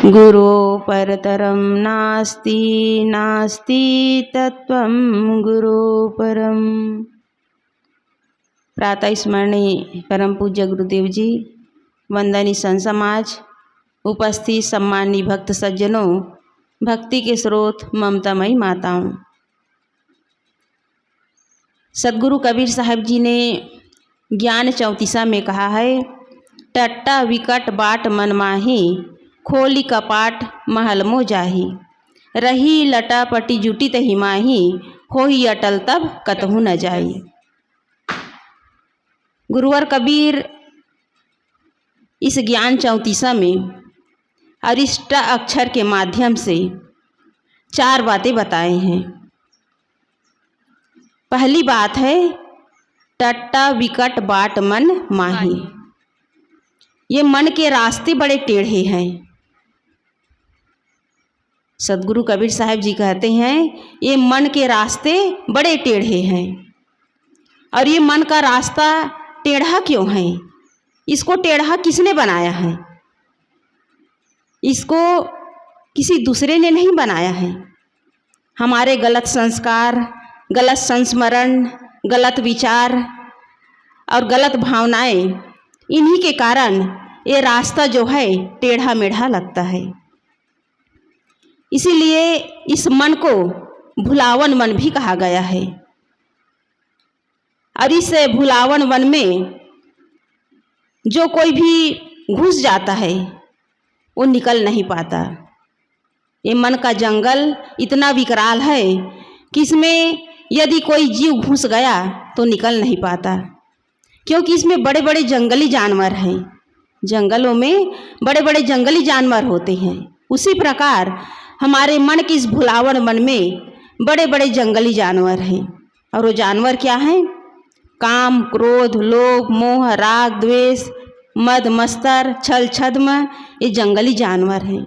गुरो परतरं नास्ति नास्ति तत्त्वं गुरो परम। प्रातः स्मरणीय परम पूज्य गुरुदेव जी, वंदनीय संत समाज, उपस्थित सम्माननीय भक्त सज्जनों, भक्ति के स्रोत ममतामयी माताओं। सदगुरु कबीर साहब जी ने ज्ञान चौतीसा में कहा है, टट्टा विकट बाट मन माही, खोली कपाट महल मो जाही, रही लटा पटी जुटी तही माही, होई अटल तब कतहु न जाई। गुरुवर कबीर इस ज्ञान चौतीसा में अरिष्टा अक्षर के माध्यम से 4 बातें बताए हैं। पहली बात है टट्टा विकट बाट मन माही। ये मन के रास्ते बड़े टेढ़े हैं। सदगुरु कबीर साहब जी कहते हैं ये मन के रास्ते बड़े टेढ़े हैं। और ये मन का रास्ता टेढ़ा क्यों है? इसको टेढ़ा किसने बनाया है? इसको किसी दूसरे ने नहीं बनाया है। हमारे गलत संस्कार, गलत संस्मरण, गलत विचार और गलत भावनाएं, इन्हीं के कारण ये रास्ता जो है टेढ़ा मेढ़ा लगता है। इसीलिए इस मन को भुलावन मन भी कहा गया है। और इस भुलावन वन में जो कोई भी घुस जाता है वो निकल नहीं पाता। ये मन का जंगल इतना विकराल है कि इसमें यदि कोई जीव घुस गया तो निकल नहीं पाता, क्योंकि इसमें बड़े बड़े जंगली जानवर हैं। जंगलों में बड़े बड़े जंगली जानवर होते हैं। उसी प्रकार हमारे मन की इस भुलावन मन में बड़े बड़े जंगली जानवर हैं। और वो जानवर क्या हैं? काम, क्रोध, लोभ, मोह, राग, द्वेष, मद, मत्सर, छल, छद्म, ये जंगली जानवर हैं।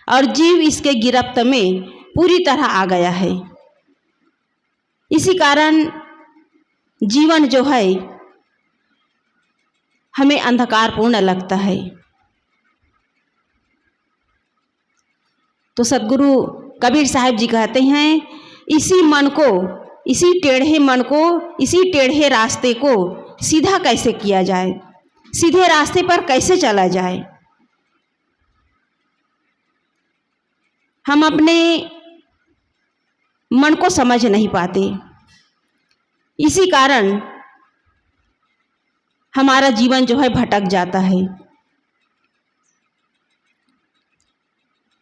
और जीव इसके गिरफ्त में पूरी तरह आ गया है। इसी कारण जीवन जो है हमें अंधकारपूर्ण लगता है। तो सदगुरु कबीर साहब जी कहते हैं इसी मन को, इसी टेढ़े मन को, इसी टेढ़े रास्ते को सीधा कैसे किया जाए, सीधे रास्ते पर कैसे चला जाए। हम अपने मन को समझ नहीं पाते। इसी कारण हमारा जीवन जो है भटक जाता है।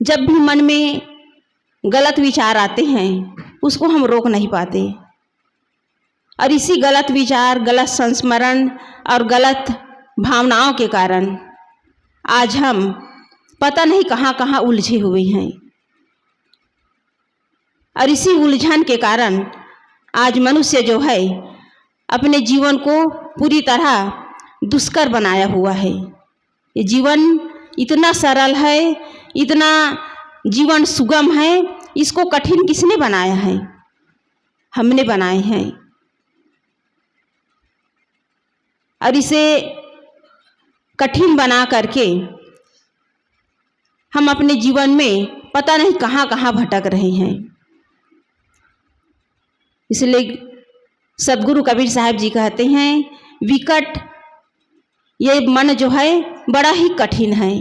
जब भी मन में गलत विचार आते हैं उसको हम रोक नहीं पाते। और इसी गलत विचार, गलत संस्मरण और गलत भावनाओं के कारण आज हम पता नहीं कहाँ कहाँ उलझे हुए हैं। और इसी उलझन के कारण आज मनुष्य जो है अपने जीवन को पूरी तरह दुष्कर बनाया हुआ है। ये जीवन इतना सरल है, इतना जीवन सुगम है, इसको कठिन किसने बनाया है? हमने बनाए हैं। और इसे कठिन बना करके हम अपने जीवन में पता नहीं कहाँ कहाँ भटक रहे हैं। इसलिए सदगुरु कबीर साहब जी कहते हैं विकट, ये मन जो है बड़ा ही कठिन है।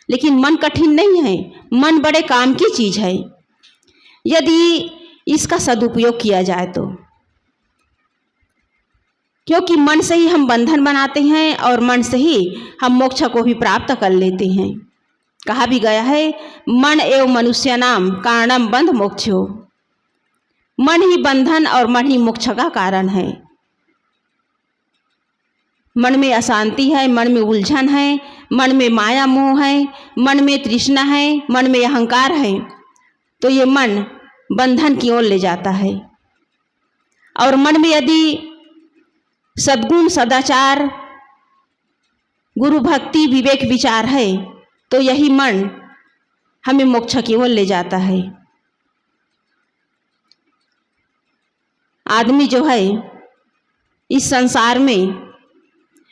लेकिन मन कठिन नहीं है, मन बड़े काम की चीज़ है यदि इसका सदुपयोग किया जाए तो। क्योंकि मन से ही हम बंधन बनाते हैं और मन से ही हम मोक्ष को भी प्राप्त कर लेते हैं। कहा भी गया है मन एवं मनुष्य नाम कारणम बंध मोक्षो। मन ही बंधन और मन ही मोक्ष का कारण है। मन में अशांति है, मन में उलझन है, मन में माया मोह है, मन में तृष्णा है, मन में अहंकार है, तो ये मन बंधन की ओर ले जाता है। और मन में यदि सद्गुण, सदाचार, गुरु भक्ति, विवेक, विचार है तो यही मन हमें मोक्ष की ओर ले जाता है। आदमी जो है इस संसार में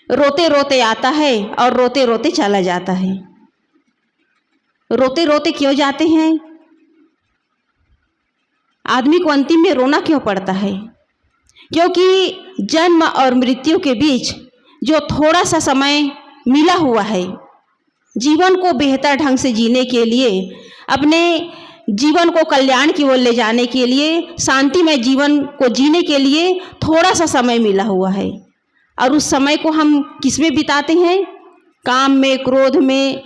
रोते रोते आता है और रोते रोते चला जाता है। रोते रोते क्यों जाते हैं? आदमी को अंतिम में रोना क्यों पड़ता है? क्योंकि जन्म और मृत्यु के बीच जो थोड़ा सा समय मिला हुआ है, जीवन को बेहतर ढंग से जीने के लिए, अपने जीवन को कल्याण की ओर ले जाने के लिए, शांतिमय जीवन को जीने के लिए थोड़ा सा समय मिला हुआ है। और उस समय को हम किस में बिताते हैं? काम में, क्रोध में,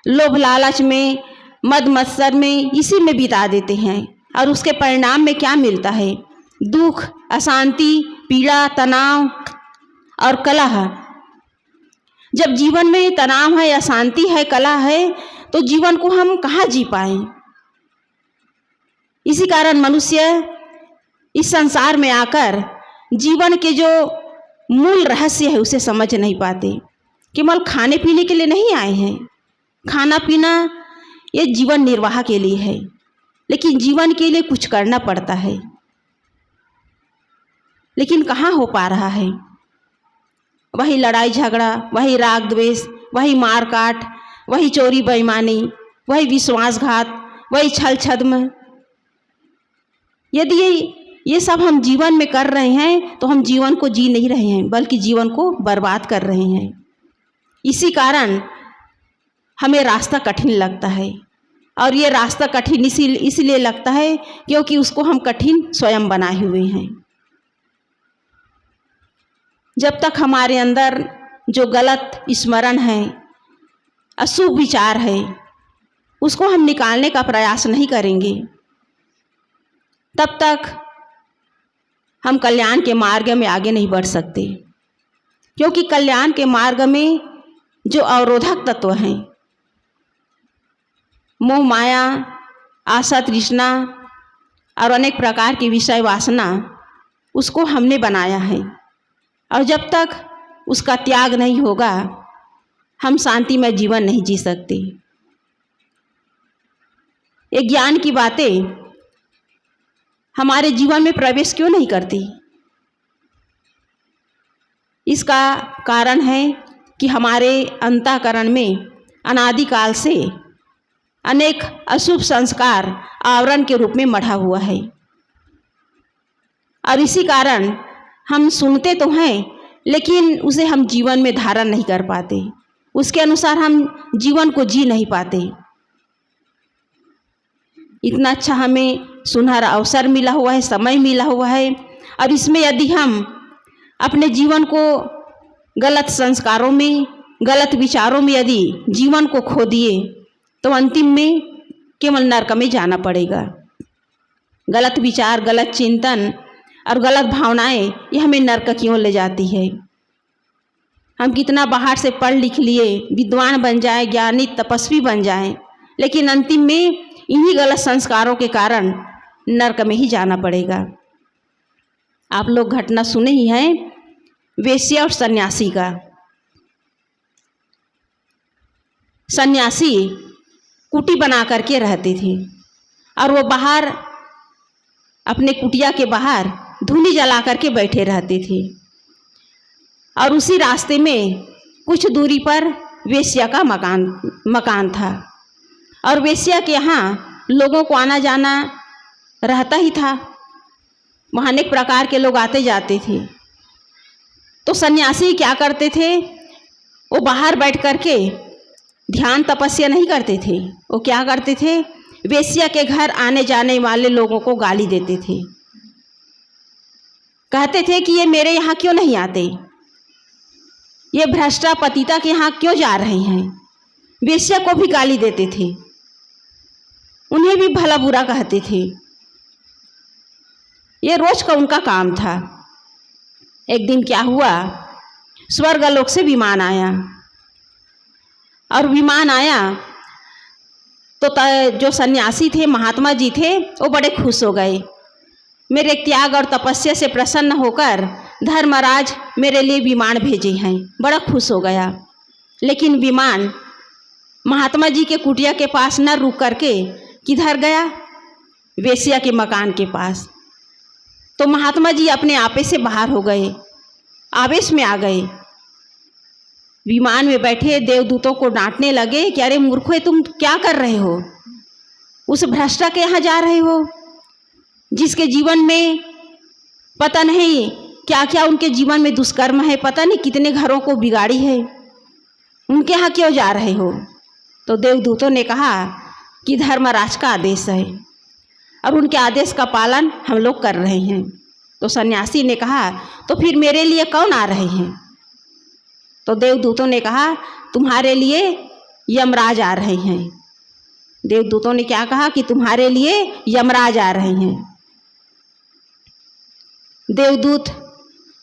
लोभ लालच में, मद मत्सर में, इसी में बिता देते हैं। और उसके परिणाम में क्या मिलता है? दुख, अशांति, पीड़ा, तनाव और कलह। जब जीवन में तनाव है, अशांति है, कलह है, तो जीवन को हम कहाँ जी पाएं? इसी कारण मनुष्य इस संसार में आकर जीवन के जो मूल रहस्य है उसे समझ नहीं पाते। केवल खाने पीने के लिए नहीं आए हैं। खाना पीना ये जीवन निर्वाह के लिए है, लेकिन जीवन के लिए कुछ करना पड़ता है। लेकिन कहाँ हो पा रहा है? वही लड़ाई झगड़ा, वही राग द्वेष, वही मार काट, वही चोरी बेईमानी, वही विश्वासघात, वही छल छद्म। यदि ये सब हम जीवन में कर रहे हैं तो हम जीवन को जी नहीं रहे हैं, बल्कि जीवन को बर्बाद कर रहे हैं। इसी कारण हमें रास्ता कठिन लगता है। और ये रास्ता कठिन इसलिए लगता है क्योंकि उसको हम कठिन स्वयं बनाए हुए हैं। जब तक हमारे अंदर जो गलत स्मरण है, अशुभ विचार है, उसको हम निकालने का प्रयास नहीं करेंगे, तब तक हम कल्याण के मार्ग में आगे नहीं बढ़ सकते। क्योंकि कल्याण के मार्ग में जो अवरोधक तत्व हैं, मोह माया, आशा तृष्णा और अनेक प्रकार की विषय वासना, उसको हमने बनाया है। और जब तक उसका त्याग नहीं होगा, हम शांतिमय जीवन नहीं जी सकते। ये ज्ञान की बातें हमारे जीवन में प्रवेश क्यों नहीं करती? इसका कारण है कि हमारे अंतःकरण में अनादिकाल से अनेक अशुभ संस्कार आवरण के रूप में मढ़ा हुआ है। और इसी कारण हम सुनते तो हैं, लेकिन उसे हम जीवन में धारण नहीं कर पाते। उसके अनुसार हम जीवन को जी नहीं पाते। इतना अच्छा हमें सुनहरा अवसर मिला हुआ है, समय मिला हुआ है, और इसमें यदि हम अपने जीवन को गलत संस्कारों में, गलत विचारों में यदि जीवन को खो दिए तो अंतिम में केवल नरक में जाना पड़ेगा। गलत विचार, गलत चिंतन और गलत भावनाएं ये हमें नरक की ओर ले जाती है। हम कितना बाहर से पढ़ लिख लिए, विद्वान बन जाए, ज्ञानी तपस्वी बन जाए, लेकिन अंतिम में इन्हीं गलत संस्कारों के कारण नरक में ही जाना पड़ेगा। आप लोग घटना सुने ही हैं वेश्या और सन्यासी का। सन्यासी कुटी बना करके रहते थे और वो बाहर अपने कुटिया के बाहर धूनी जला करके बैठे रहते थे। और उसी रास्ते में कुछ दूरी पर वेश्या का मकान था। और वेश्या के यहाँ लोगों को आना जाना रहता ही था। वहाँ अनेक प्रकार के लोग आते जाते थे। तो सन्यासी क्या करते थे? वो बाहर बैठ करके ध्यान तपस्या नहीं करते थे। वो क्या करते थे? वेश्या के घर आने जाने वाले लोगों को गाली देते थे। कहते थे कि ये मेरे यहाँ क्यों नहीं आते, ये भ्रष्टा पतिता के यहाँ क्यों जा रहे हैं। वेश्या को भी गाली देते थे, उन्हें भी भला बुरा कहते थे। ये रोज का उनका काम था। एक दिन क्या हुआ, स्वर्गलोक से विमान आया। और विमान आया तो जो सन्यासी थे, महात्मा जी थे, वो बड़े खुश हो गए। मेरे त्याग और तपस्या से प्रसन्न होकर धर्मराज मेरे लिए विमान भेजे हैं। बड़ा खुश हो गया। लेकिन विमान महात्मा जी के कुटिया के पास न रुक करके किधर गया? वेश्या के मकान के पास। तो महात्मा जी अपने आपे से बाहर हो गए, आवेश में आ गए। विमान में बैठे देवदूतों को डांटने लगे कि अरे मूर्खों, तुम क्या कर रहे हो? उस भ्रष्टा के यहाँ जा रहे हो जिसके जीवन में पता नहीं क्या क्या उनके जीवन में दुष्कर्म है, पता नहीं कितने घरों को बिगाड़ी है, उनके यहाँ क्यों जा रहे हो? तो देवदूतों ने कहा कि धर्मराज का आदेश है और उनके आदेश का पालन हम लोग कर रहे हैं। तो सन्यासी ने कहा तो फिर मेरे लिए कौन आ रहे हैं? तो देवदूतों ने कहा तुम्हारे लिए यमराज आ रहे हैं। देवदूतों ने क्या कहा कि तुम्हारे लिए यमराज आ रहे हैं। देवदूत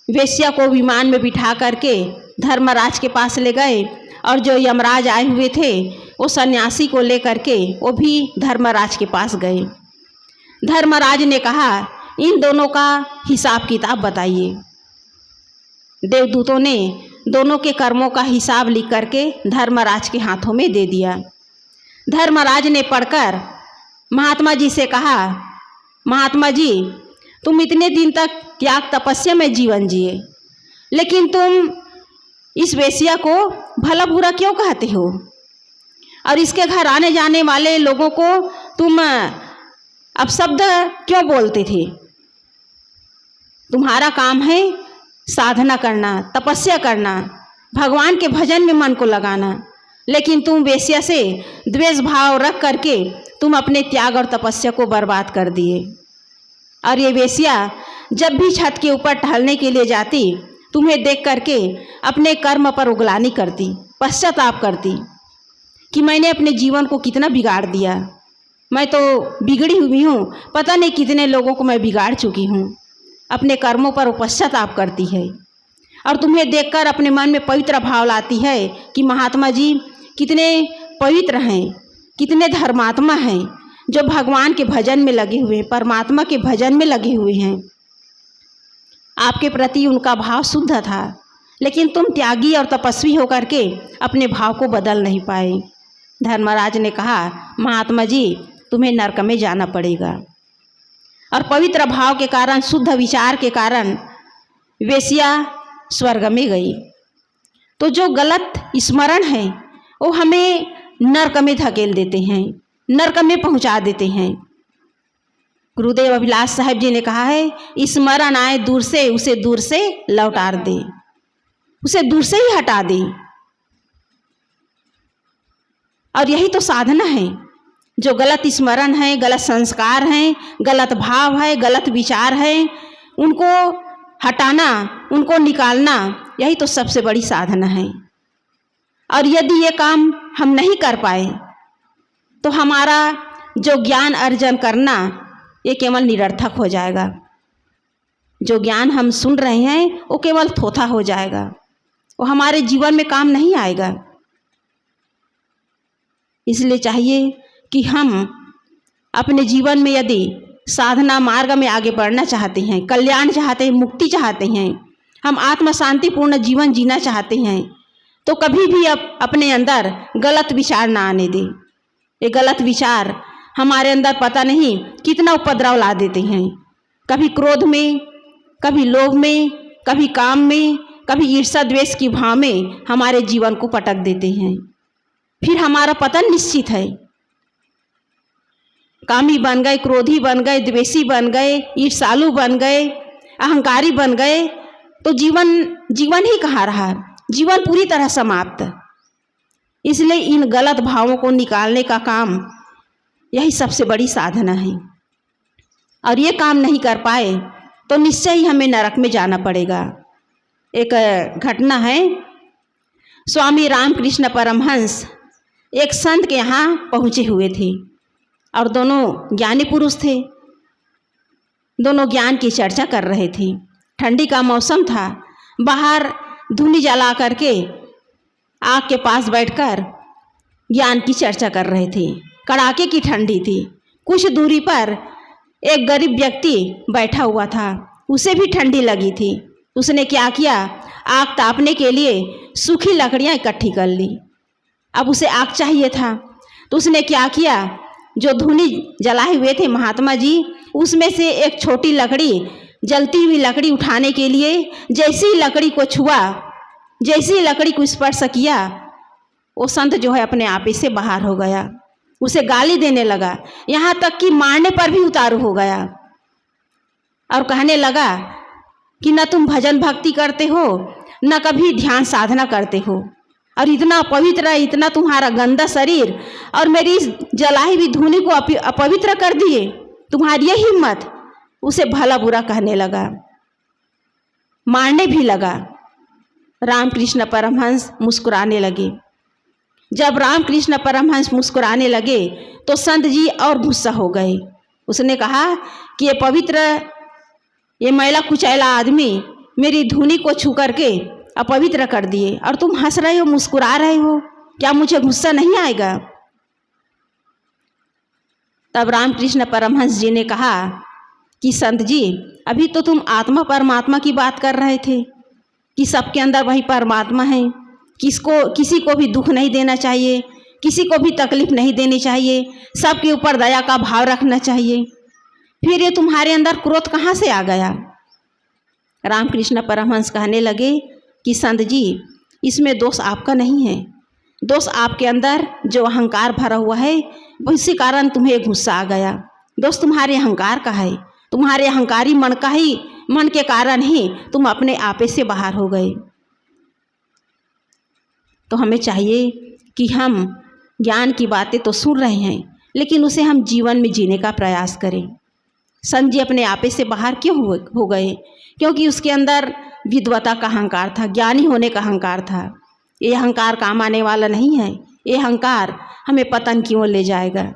वेश्या को विमान में बिठा करके धर्मराज के पास ले गए और जो यमराज आए हुए थे वो सन्यासी को लेकर के वो भी धर्मराज के पास गए। धर्मराज ने कहा इन दोनों का हिसाब किताब बताइए। देवदूतों ने दोनों के कर्मों का हिसाब लिख करके धर्मराज के हाथों में दे दिया। धर्मराज ने पढ़कर महात्मा जी से कहा, महात्मा जी, तुम इतने दिन तक त्याग तपस्या में जीवन जिए, लेकिन तुम इस वेश्या को भला बुरा क्यों कहते हो? और इसके घर आने जाने वाले लोगों को तुम अपशब्द क्यों बोलते थे? तुम्हारा काम है साधना करना, तपस्या करना, भगवान के भजन में मन को लगाना, लेकिन तुम वेश्या से द्वेष भाव रख करके तुम अपने त्याग और तपस्या को बर्बाद कर दिए। और ये वेश्या जब भी छत के ऊपर टहलने के लिए जाती, तुम्हें देख करके अपने कर्म पर उगलानी करती, पश्चाताप करती कि मैंने अपने जीवन को कितना बिगाड़ दिया, मैं तो बिगड़ी हुई हूँ, पता नहीं कितने लोगों को मैं बिगाड़ चुकी हूँ। अपने कर्मों पर पश्चाताप करती है और तुम्हें देखकर अपने मन में पवित्र भाव लाती है कि महात्मा जी कितने पवित्र हैं, कितने धर्मात्मा हैं, जो भगवान के भजन में लगे हुए हैं, परमात्मा के भजन में लगे हुए हैं। आपके प्रति उनका भाव शुद्ध था, लेकिन तुम त्यागी और तपस्वी होकर के अपने भाव को बदल नहीं पाए। धर्मराज ने कहा महात्मा जी तुम्हें नरक में जाना पड़ेगा। और पवित्र भाव के कारण, शुद्ध विचार के कारण वेश्या स्वर्ग में गई। तो जो गलत स्मरण है वो हमें नरक में धकेल देते हैं, नरक में पहुंचा देते हैं। गुरुदेव अभिलाष साहब जी ने कहा है स्मरण आए दूर से उसे दूर से लौटार दे, उसे दूर से ही हटा दे। और यही तो साधना है। जो गलत स्मरण है, गलत संस्कार हैं, गलत भाव है, गलत विचार है, उनको हटाना, उनको निकालना, यही तो सबसे बड़ी साधना है। और यदि ये काम हम नहीं कर पाए तो हमारा जो ज्ञान अर्जन करना ये केवल निरर्थक हो जाएगा। जो ज्ञान हम सुन रहे हैं वो केवल थोथा हो जाएगा, वो हमारे जीवन में काम नहीं आएगा। इसलिए चाहिए कि हम अपने जीवन में यदि साधना मार्ग में आगे बढ़ना चाहते हैं, कल्याण चाहते हैं, मुक्ति चाहते हैं, हम आत्म शांतिपूर्ण जीवन जीना चाहते हैं, तो कभी भी अपने अंदर गलत विचार ना आने दें। ये गलत विचार हमारे अंदर पता नहीं कितना उपद्रव ला देते हैं। कभी क्रोध में, कभी लोभ में, कभी काम में, कभी ईर्ष्या द्वेष की भाव में हमारे जीवन को पटक देते हैं। फिर हमारा पतन निश्चित है। कामी बन गए, क्रोधी बन गए, द्वेषी बन गए, ईर्ष्यालु बन गए, अहंकारी बन गए, तो जीवन ही कहाँ रहा, जीवन पूरी तरह समाप्त। इसलिए इन गलत भावों को निकालने का काम यही सबसे बड़ी साधना है। और ये काम नहीं कर पाए तो निश्चय ही हमें नरक में जाना पड़ेगा। एक घटना है, स्वामी रामकृष्ण परमहंस एक संत के यहाँ पहुँचे हुए थे और दोनों ज्ञानी पुरुष थे। दोनों ज्ञान की चर्चा कर रहे थे। ठंडी का मौसम था, बाहर धूनी जला करके आग के पास बैठकर ज्ञान की चर्चा कर रहे थे। कड़ाके की ठंडी थी। कुछ दूरी पर एक गरीब व्यक्ति बैठा हुआ था, उसे भी ठंडी लगी थी। उसने क्या किया, आग तापने के लिए सूखी लकड़ियाँ इकट्ठी कर ली। अब उसे आग चाहिए था तो उसने क्या किया, जो धूनी जलाए हुए थे महात्मा जी, उसमें से एक छोटी लकड़ी, जलती हुई लकड़ी उठाने के लिए जैसी लकड़ी को छुआ, जैसे ही लकड़ी को स्पर्श किया, वो संत जो है अपने आप ही से बाहर हो गया। उसे गाली देने लगा, यहाँ तक कि मारने पर भी उतारू हो गया और कहने लगा कि न तुम भजन भक्ति करते हो, न कभी ध्यान साधना करते हो, और इतना पवित्र, इतना तुम्हारा गंदा शरीर और मेरी जलाई हुई धूनी को अपवित्र कर दिए, तुम्हारी ये हिम्मत। उसे भला बुरा कहने लगा, मारने भी लगा। रामकृष्ण परमहंस मुस्कुराने लगे। जब रामकृष्ण परमहंस मुस्कुराने लगे तो संत जी और गुस्सा हो गए। उसने कहा कि ये पवित्र, ये मैला कुचैला आदमी मेरी धूनी को छू करके अपवित्र कर दिए, और तुम हंस रहे हो, मुस्कुरा रहे हो, क्या मुझे गुस्सा नहीं आएगा? तब रामकृष्ण परमहंस जी ने कहा कि संत जी, अभी तो तुम आत्मा परमात्मा की बात कर रहे थे कि सबके अंदर वही परमात्मा है, किसी को भी दुख नहीं देना चाहिए, किसी को भी तकलीफ नहीं देनी चाहिए, सबके ऊपर दया का भाव रखना चाहिए, फिर ये तुम्हारे अंदर क्रोध कहाँ से आ गया? रामकृष्ण परमहंस कहने लगे कि संत जी, इसमें दोष आपका नहीं है, दोष आपके अंदर जो अहंकार भरा हुआ है, उसी कारण तुम्हें गुस्सा आ गया। दोष तुम्हारे अहंकार का है, तुम्हारे अहंकारी मन के कारण ही तुम अपने आपे से बाहर हो गए। तो हमें चाहिए कि हम ज्ञान की बातें तो सुन रहे हैं, लेकिन उसे हम जीवन में जीने का प्रयास करें। संत जी अपने आपे से बाहर क्यों हो गए? क्योंकि उसके अंदर विद्वता का अहंकार था, ज्ञानी होने का अहंकार था। ये अहंकार काम आने वाला नहीं है। ये अहंकार हमें पतन की ओर ले जाएगा।